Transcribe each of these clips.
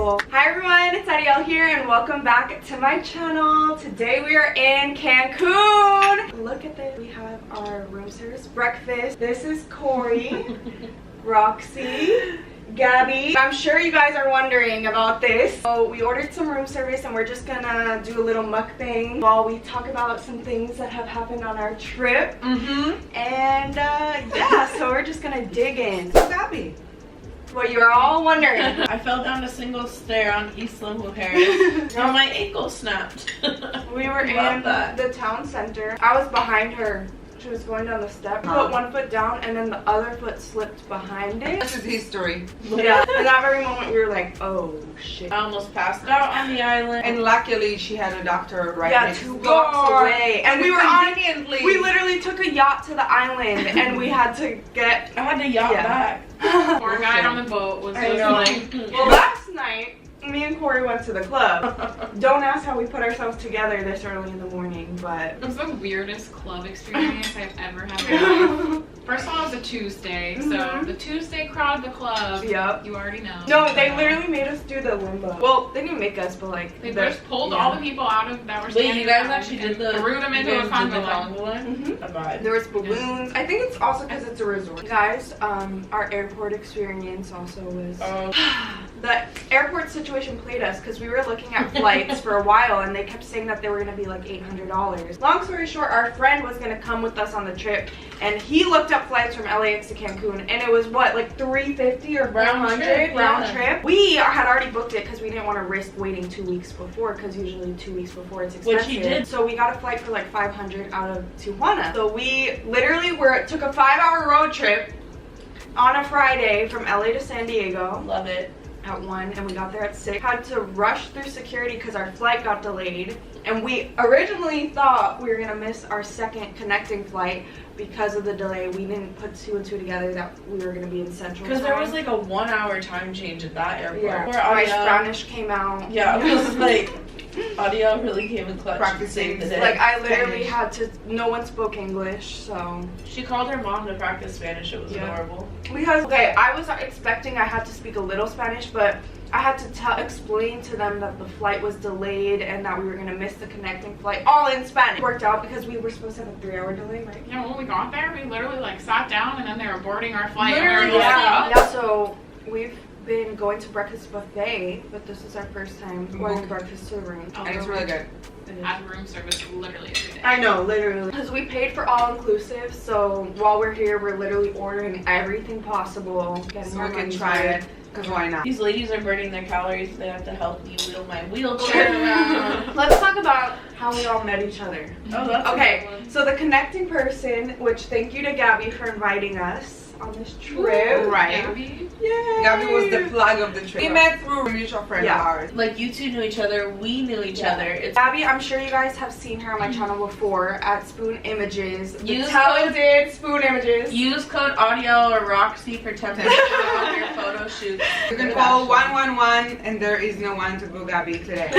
beautiful. Hi everyone, it's Adyel here and welcome back to my channel. Today we are in Cancun. Look at this. We have our room service breakfast. This is Corri, Roxy, Gabby. I'm sure you guys are wondering about this. So we ordered some room service and we're just gonna do a little mukbang while we talk about some things that have happened on our trip. And yeah, so we're just gonna dig in. So Gabby, what you're all wondering. I fell down a single stair on Isla Mujeres. Now my ankle snapped. We were in the town center. I was behind her. She was going down the step. Put one foot down and then the other foot slipped behind it. This is history. Yeah. In that very moment we were like, oh shit. I almost passed out on the island. And luckily she had a doctor right next 2 door. blocks away. And we were conveniently. we literally took a yacht to the island and we had to get. I had to yacht back. Poor guy on the boat was just like. Well, last night me and Corri went to the club. Don't ask how we put ourselves together this early in the morning, but It was the weirdest club experience I've ever had in my life. First of all, it was a Tuesday, so the Tuesday crowd, the club, Yep. you already know. No, they literally made us do the limbo. Well, they didn't make us, but like They just pulled all the people out of that were standing. Wait, you guys around actually and did the threw them into a conga line. There was balloons. I think it's also because it's a resort. Guys, our airport experience also was. The airport situation played us because we were looking at flights for a while and they kept saying that they were going to be like $800. Long story short, our friend was going to come with us on the trip and he looked up flights from LAX to Cancun and it was what, like $350 or $400 round trip. We had already booked it because we didn't want to risk waiting 2 weeks before because usually 2 weeks before it's expensive. Which he did. So we got a flight for like $500 out of Tijuana. So we literally took a 5-hour road trip on a Friday from LA to San Diego. Love it. At 1 and we got there at 6. Had to rush through security because our flight got delayed and we originally thought we were gonna miss our second connecting flight because of the delay. We didn't put 2 and 2 together that we were gonna be in Central Because there Time. was like a 1-hour time change at that airport. Yeah. Where My Spanish came out. Yeah, it was like Adyel really came in clutch to save the day. Like I literally had to. No one spoke English, so She called her mom to practice Spanish. It was adorable. because okay, I was expecting I had to speak a little Spanish, but I had to explain to them that the flight was delayed and that we were gonna miss the connecting flight, all in Spanish. It worked out because we were supposed to have a 3-hour delay, right? Yeah, when we got there, we literally like sat down and then they were boarding our flight. Literally, and we were like, Yeah. So we've been going to breakfast buffet, but this is our first time going breakfast to the room. Oh, And it's really good. had room service literally every day. I know, literally. Because we paid for all inclusive, so while we're here, we're literally ordering everything possible. So we can try it, because why not? These ladies are burning their calories. They have to help me wheel my wheelchair around. Let's talk about how we all met each other. Oh, that's a Okay, good one. so the connecting person, which thank you to Gabby for inviting us on this trip. Right. Gabby? Yay! Gabby was the plug of the trip. We met through a mutual friend of ours. Like you two knew each other, we knew each other. It's Gabby, I'm sure you guys have seen her on my channel before at Spoon Images. The Use talented Spoon Images. use code Adyel or Roxy for 10% off your photo shoot. You can call 111 and there is no one to go Gabby today.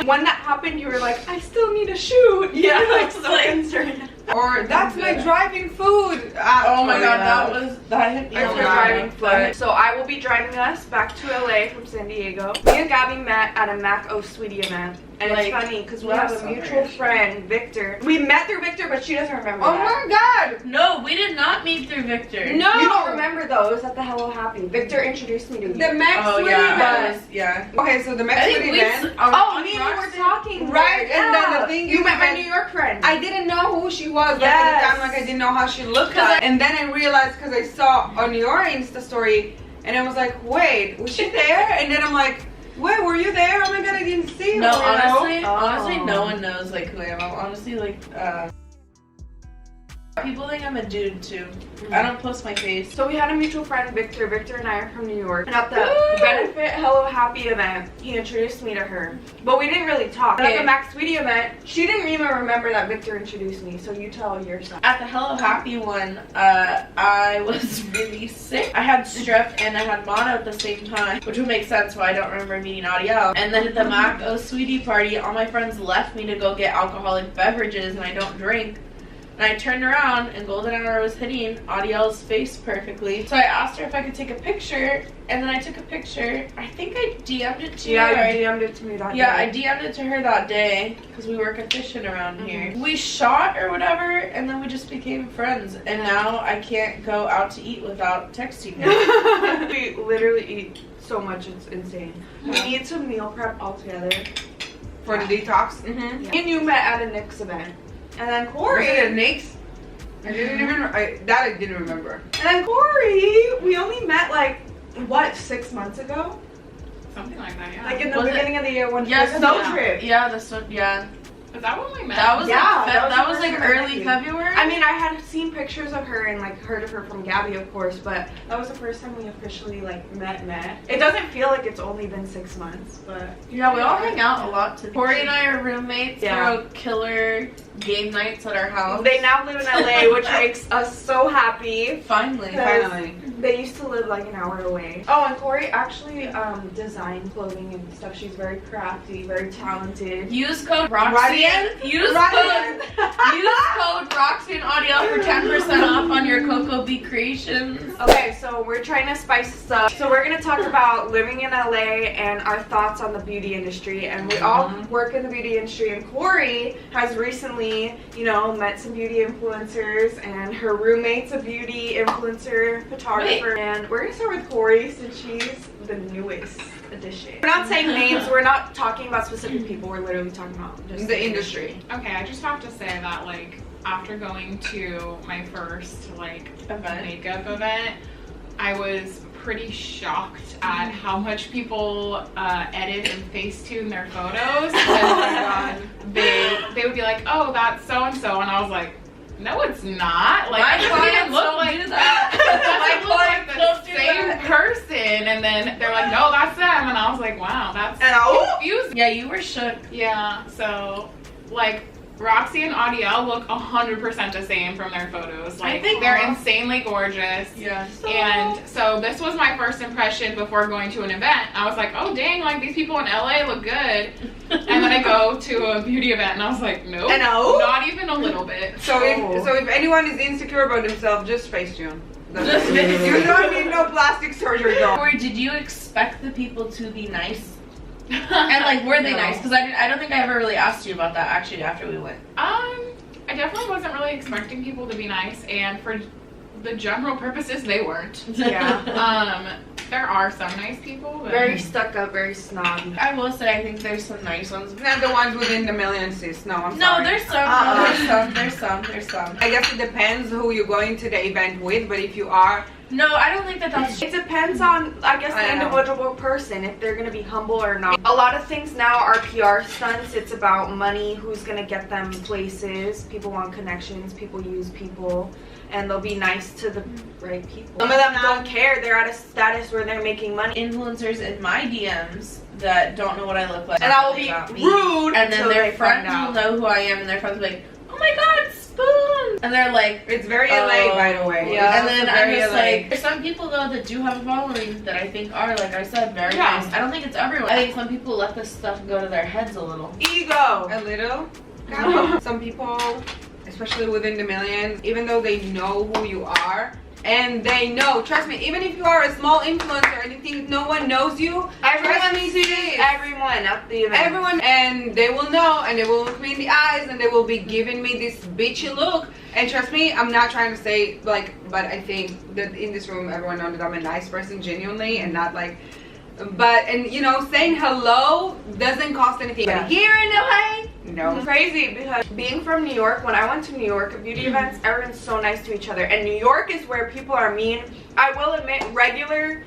When that happened, you were like, I still need a shoot. Yeah, You're like it's so like- concerned. Or that's my driving food. Oh my god, that hit me That's on her the driving foot. foot. So I will be driving us back to LA from San Diego. Me and Gabby met at a Mac O Sweetie event. And Like, it's funny because we last have a summer. mutual friend, Victor. We met through Victor, but she doesn't remember Oh that. my god! No, we did not meet through Victor. No! You don't remember though. It was at the Hello Happy. Victor introduced me to you. The Max Oh Sweetie yeah, event. yeah. Okay, so the Max I Sweetie think we. event. Oh, me and you were talking. Right, there. and then Yeah. the thing you is met my that New York friend. I didn't know who she was. Like, Yes. at the time, like I didn't know how she looked like. And then I realized because I saw on your Insta story, and I was like, wait, was she there? And then I'm like, wait, were you there? Oh my god, I didn't see you. No, you know? honestly, no one knows like who I am. I'm honestly like, people think I'm a dude too. I don't post my face. So we had a mutual friend, Victor. Victor and I are from New York. And at the benefit Hello Happy event, he introduced me to her. But we didn't really talk. Okay. At the Max Sweetie event, she didn't even remember that Victor introduced me. So you tell your side. At the Hello Happy one, I was really sick. I had strep and I had mono at the same time, which would make sense why I don't remember meeting Adyel. And then at the Mac O Sweetie party, all my friends left me to go get alcoholic beverages and I don't drink. And I turned around and golden hour was hitting Adyel's face perfectly. So I asked her if I could take a picture, and then I took a picture. I think I DM'd it to her. Yeah, you DM'd it to me that day. Yeah, I DM'd it to her that day because we work at fishing around here. We shot or whatever, and then we just became friends. And now I can't go out to eat without texting her. We literally eat so much, it's insane. We need to meal prep all together. For the detox. Mm-hmm. Me and you met at a Nick's event. And then Was Corri. it at Nick's? I didn't even, I didn't remember. And then Corri, we only met like, what, 6 months ago? Something like that, yeah. Like in the Was it- beginning of the year when Yes, the snow yeah. trip. Yeah, the snow, yeah. Is that when we met? That was Yeah, like, that was the like first time I met early you. February. I mean, I had seen pictures of her and like heard of her from Gabby, of course, but that was the first time we officially like met. It doesn't feel like it's only been 6 months, but yeah, we all hang out a lot. Corri and I are roommates. Yeah. Throw killer game nights at our house. they now live in LA, which makes us so happy. Finally. Finally. They used to live like an hour away. Oh, and Corri actually designed clothing and stuff. She's very crafty, very talented. Use code Roxy. Use code Roxy and Adyel for 10% off on your Cocoa Bee creations. Okay, so we're trying to spice this up. So we're gonna talk about living in LA and our thoughts on the beauty industry. And we all work in the beauty industry. And Corri has recently, you know, met some beauty influencers, and her roommate's a beauty influencer photographer. And we're gonna start with Corri since she's the newest addition. We're not saying names. We're not talking about specific people. We're literally talking about just The industry. Okay, I just have to say that, like, after going to my first, like, makeup event, I was pretty shocked at how much people edit and Facetune their photos. And they would be like, oh, that's so-and-so. And I was like, no, it's not. Like, it doesn't look like that. It doesn't look like the same person. And then they're like, no, that's them. And I was like, wow, that's confusing. Yeah, you were shook. Yeah, so, like, Roxy and Adyel look 100% the same from their photos. Like, they're insanely gorgeous. Yeah. And so this was my first impression before going to an event. I was like, oh dang, like these people in LA look good. And then I go to a beauty event and I was like, nope, not even a little bit. So if anyone is insecure about themselves, just Facetune. Just You don't need no plastic surgery though. Corri, did you expect the people to be nice? And like, were they nice? Because I don't think I ever really asked you about that actually after we went. I definitely wasn't really expecting people to be nice, and for the general purposes, they weren't. Yeah. There are some nice people, but Very stuck up, very snobby. I will say I think there's some nice ones. Not the ones within the millions, sis. No, I'm No, sorry. there's some. There's some. I guess it depends who you're going to the event with, but if you are, No, I don't think that's. It depends on, I guess, the individual person, if they're going to be humble or not. A lot of things now are PR stunts. It's about money, who's going to get them places. People want connections, people use people, and they'll be nice to the right people. Some of them don't care. They're at a status where they're making money. Influencers in my DMs that don't know what I look like. And I will be rude and then until their they friends find will out. know who I am, and their friends will be like, oh my god, Spoon! And they're like, it's very LA, by the way. Yeah. And then It's I'm very just LA. like, there's some people though that do have a following that I think are, like I said, very Yeah. nice. I don't think it's everyone. I think some people let this stuff go to their heads a little. Ego. A little. Some people, especially within the millions, even though they know who you are, and they know, trust me, even if you are a small influencer and you think no one knows you, Everyone sees everyone at the event. everyone, and they will know, and they will look me in the eyes, and they will be giving me this bitchy look. And trust me, I'm not trying to say like, but I think that in this room everyone knows that I'm a nice person genuinely, and not like, but, and you know, saying hello doesn't cost anything. Yeah. But here in LA, no. It's crazy because being from New York, when I went to New York at beauty events, everyone's so nice to each other. And New York is where people are mean. I will admit, regular,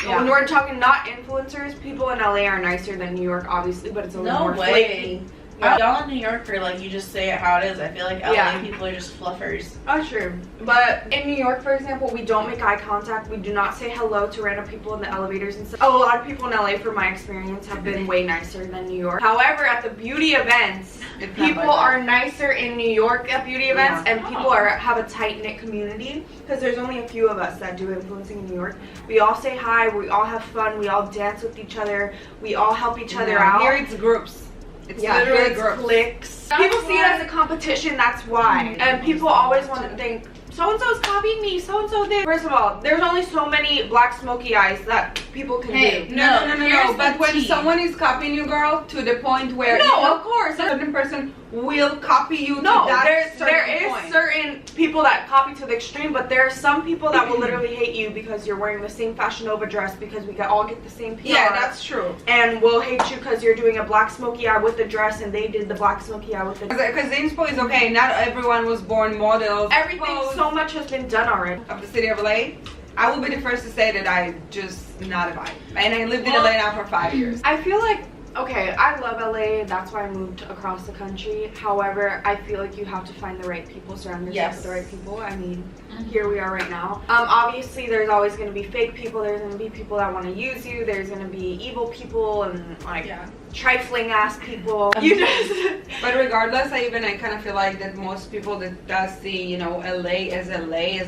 when we're talking not influencers, people in LA are nicer than New York, obviously, but it's a little more flaky. Y'all in New York are like, you just say it how it is. I feel like LA people are just fluffers. Oh, true. But in New York, for example, we don't make eye contact. We do not say hello to random people in the elevators and stuff. A lot of people in LA, from my experience, have been way nicer than New York. However, at the beauty events, people are nicer in New York at beauty events, and people have a tight-knit community because there's only a few of us that do influencing in New York. We all say hi, we all have fun, we all dance with each other, we all help each other out. Here it's groups. It's Yeah, literally it's gross. clicks. That's People see it why- as a competition, that's why. And people always want to think, so-and-so's copying me, so-and-so did. First of all, there's only so many black smoky eyes that people can do. No. Here's But the when tea. someone is copying you, girl, to the point where No, of course. a certain person will copy you No, to that there certain is point. certain people that copy to the extreme, but there are some people that will literally hate you because you're wearing the same Fashion Nova dress because we all get the same PR. Yeah, that's true. And will hate you because you're doing a black smoky eye with the dress and they did the black smoky eye with the Because the inspo is okay. Not everyone was born models. everything. So much has been done already. Of the city of LA. I will be the first to say that I just not a vibe. And I lived in LA now for 5 years. I feel like, okay, I love LA. That's why I moved across the country. However, I feel like you have to find the right people, surround yourself with the right people. I mean, here we are right now. Obviously, there's always going to be fake people. There's going to be people that want to use you. There's going to be evil people and like trifling ass people. You just. But regardless, I kind of feel like that most people that does see, you know, LA as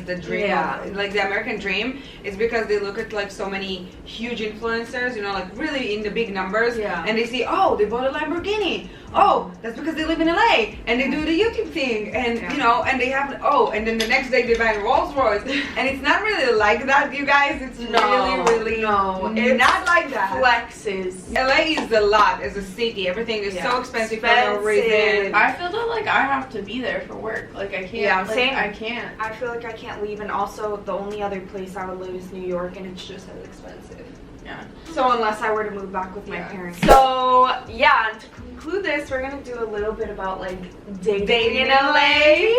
the dream, of, like the American dream, is because they look at like so many huge influencers, you know, like really in the big numbers, and they see, oh, they bought a Lamborghini. Oh, that's because they live in LA and they do the YouTube thing, and you know, and they have and then the next day they buy a Rolls Royce, and it's not really like that, you guys. It's really it's not like that. Flexes. LA is a lot as a city. Everything is so expensive for no reason. I feel that like I have to be there for work. Like I can't. Yeah, like, same. I can't. I feel like I can't leave, and also the only other place I would live is New York, and it's just as expensive. Yeah. So unless I were to move back with my parents. So yeah, and to conclude this, we're gonna do a little bit about like dating in LA,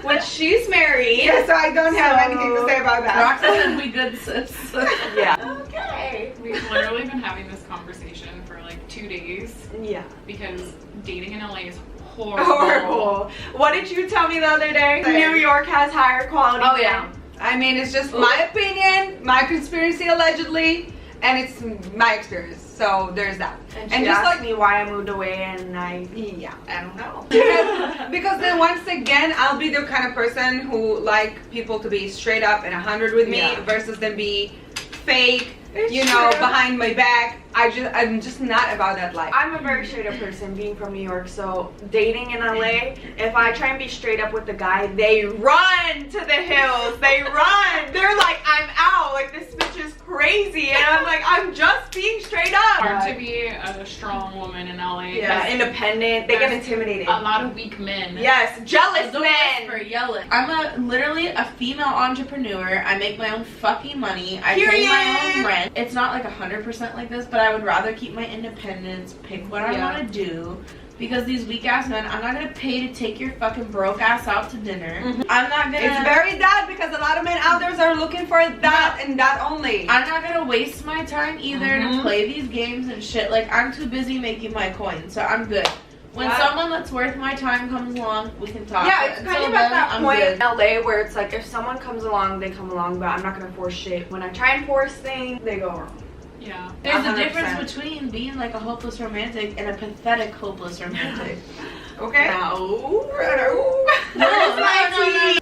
which she's married. Yeah, so I don't have anything to say about that. Roxy said we good, sis. Yeah. Okay. We've literally been having this conversation for like 2 days Yeah. because dating in LA is horrible. Horrible. What did you tell me the other day? New York has higher quality. Oh yeah. I mean, it's just my opinion, my conspiracy allegedly, and it's my experience. So there's that. And she just asked me why I moved away, and I don't know. because then once again, I'll be the kind of person who like people to be straight up and 100 with me versus them be fake. It's you know, true. behind my back. I'm just not about that life. I'm a very straight up person, being from New York, so dating in LA, if I try and be straight up with the guy, they run to the hills. They run. They're like, I'm out. Like, this bitch is crazy. And I'm like, I'm just being straight up. Hard to be a strong woman in LA. Yeah, independent. They get intimidated. A lot of weak men. Yes, jealous men. For yelling. I'm literally a female entrepreneur. I make my own fucking money. I pay my own rent. It's not like 100% like this, but I would rather keep my independence, pick what I want to do, because these weak ass men, I'm not gonna pay to take your fucking broke ass out to dinner. I'm not gonna. It's very that, because a lot of men out there are looking for that and that only. I'm not gonna waste my time either to play these games and shit. Like, I'm too busy making my coin, so I'm good. When someone that's worth my time comes along, we can talk. Yeah, it's kind of at that point good. in LA where it's like, if someone comes along, they come along, but I'm not gonna force shit. When I try and force things, they go wrong. Yeah. There's 100%. a difference between being like a hopeless romantic and a pathetic hopeless romantic. Okay? No.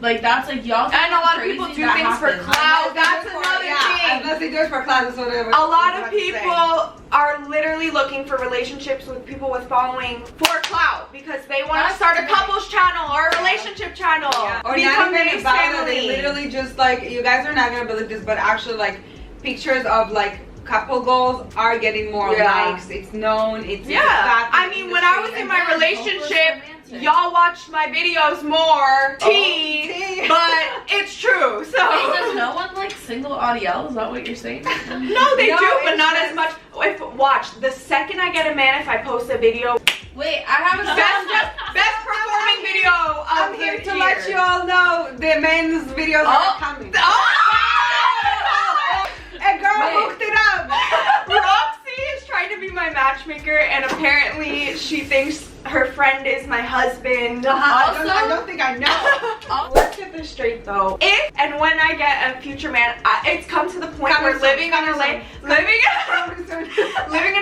Like, that's like y'all. And a lot of people do things for clout. That's another thing. Unless they do it for clout, that's what A lot of people are literally looking for relationships with people with following for clout because they want to start a couples channel or a relationship channel. Yeah. Or become not even about it. family. They literally just like, you guys are not gonna believe this, but actually like pictures of like couple goals are getting more likes. It's known. It's I mean, when I was in my relationship, y'all watched my videos more. But it's true. So wait, does no one like single Adyel? Is that what you're saying? No, they do, but not as much. Watch, the second I get a man, if I post a video, Wait, I have a best performing video of I'm here to let you all know the men's videos are coming. A girl hooked it up. Roxy is trying to be my matchmaker, and apparently she thinks her friend is my husband. I don't think I know. Let's get this straight though. If and when I get a future man, it's come to the point where living in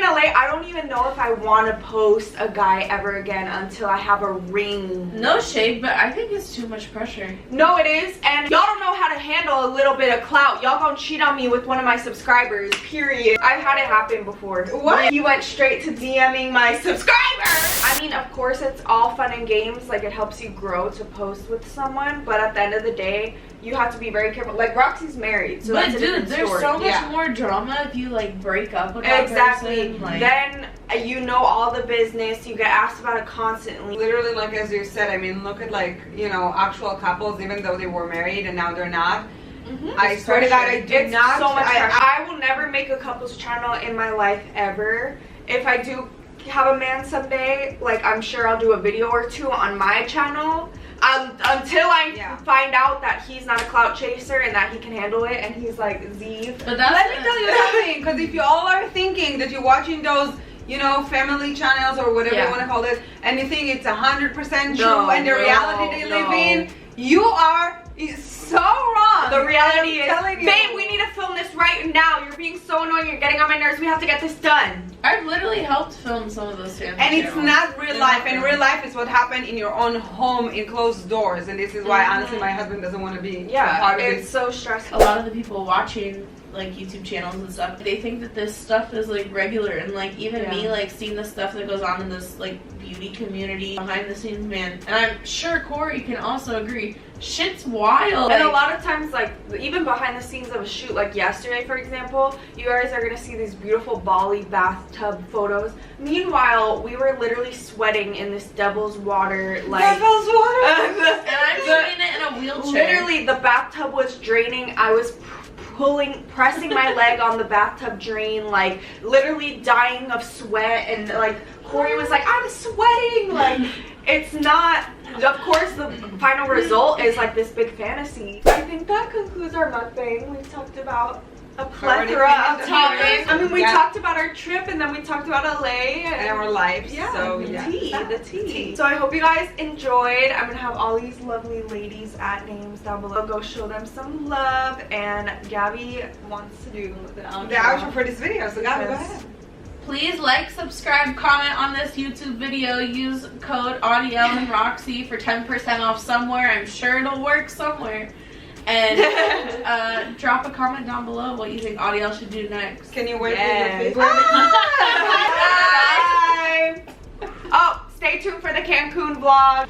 LA, I don't even know if I want to post a guy ever again until I have a ring. No shade, but I think it's too much pressure. No, it is, and y'all don't know how to handle a little bit of clout. Y'all gonna cheat on me with one of my subscribers, period. I've had it happen before. What? You went straight to DMing my subscriber. I mean, of course, it's all fun and games. Like, it helps you grow to post with someone, but at the end of the day, you have to be very careful. Like, Roxy's married, so but that's dude, there's story. so much more drama if you like break up with that person. Like, then you know all the business. You get asked about it constantly. Literally, like as you said, I mean, look at like, you know, actual couples, even though they were married and now they're not. I swear to God, I do not. So much I will never make a couples channel in my life ever. If I do have a man someday, like, I'm sure I'll do a video or two on my channel. Until I find out that he's not a clout chaser and that he can handle it and he's like Zeev. But let me tell you something, because if you all are thinking that you're watching those, you know, family channels or whatever you want to call it, and you think it's 100% true and the reality they live in, you are so wrong. The reality is, babe, we need to film this right now. You're being so annoying. You're getting on my nerves. We have to get this done. I've literally helped film some of those family and it's channels. not real life. And real life is what happened in your own home in closed doors. And this is why, honestly, my husband doesn't want to be part of it. It's so stressful. A lot of the people watching like YouTube channels and stuff, they think that this stuff is like regular, and like even me, like seeing the stuff that goes on in this like beauty community behind the scenes, man, and I'm sure Corey can also agree, shit's wild. And a lot of times, like, even behind the scenes of a shoot, like yesterday for example, you guys are gonna see these beautiful Bali bathtub photos. Meanwhile, we were literally sweating in this devil's water, like devil's water. And I'm doing it in a wheelchair. Literally, the bathtub was draining. I was pressing my leg on the bathtub drain, like literally dying of sweat, and like Corey was like, I'm sweating. Like, it's not, of course the final result is like this big fantasy. I think that concludes our mukbang. We've talked about a plethora of topics. I mean, we talked about our trip, and then we talked about LA and our lives. Yeah, so the tea. So I hope you guys enjoyed. I'm gonna have all these lovely ladies at names down below. Go show them some love, and Gabby wants to do the outro for this video. So Gabby, go ahead. Please like, subscribe, comment on this YouTube video. Use code Adyel and Roxy for 10% off somewhere. I'm sure it'll work somewhere. And drop a comment down below what you think Adyel should do next. Can you wait for your Bye. Oh, stay tuned for the Cancun vlog.